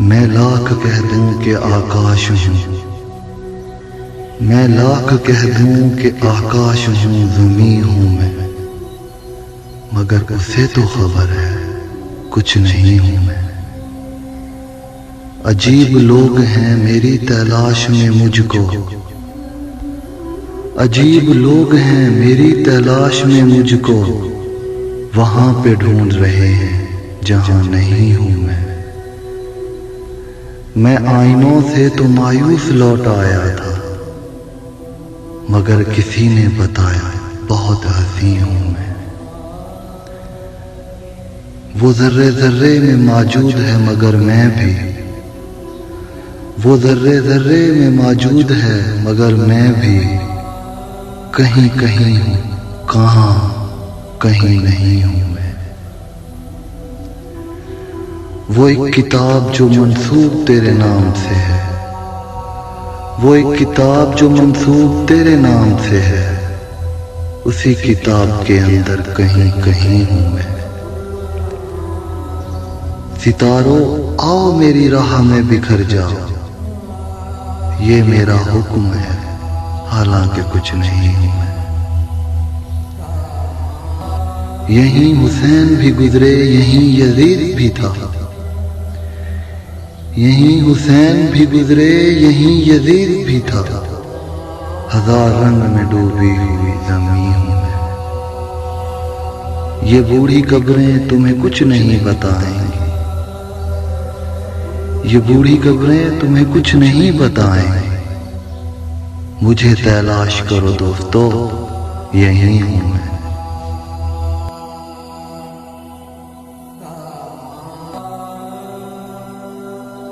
मैं लाख कह दूं कि आकाश हूँ, मैं लाख कह दूं कि आकाश हूँ, ज़मीं हूँ मैं, मगर उसे तो खबर है कुछ नहीं हूँ मैं। अजीब लोग हैं मेरी तलाश में मुझको, अजीब लोग हैं मेरी तलाश में मुझको, वहां पे ढूंढ रहे हैं जहां नहीं हूं मैं आईनों से तो मायूस लौट आया था, मगर किसी ने बताया बहुत हंसी हूं मैं। वो जर्रे जर्रे में मौजूद है मगर मैं भी, वो जर्रे जर्रे में मौजूद है मगर मैं भी कहीं कहीं हूं, कहां कहीं नहीं हूं मैं। वो एक किताब जो मंसूब तेरे नाम से है, वो एक किताब जो मंसूब तेरे नाम से है, उसी किताब के अंदर कहीं कहीं हूं मैं। सितारों आओ मेरी राह में बिखर जाओ, ये मेरा हुक्म है हालांकि कुछ नहीं हूं मैं। यहीं हुसैन भी गुजरे यहीं यजीद भी था, यहीं हुसैन भी गुजरे यहीं यजीद भी था, हजार रंग में डूबी हुई ज़मीं हूं मैं। ये बूढ़ी कब्रें तुम्हें कुछ नहीं बताएंगी, ये बूढ़ी कब्रें तुम्हें कुछ नहीं बताएंगी, मुझे तलाश करो दोस्तों यहीं हूं।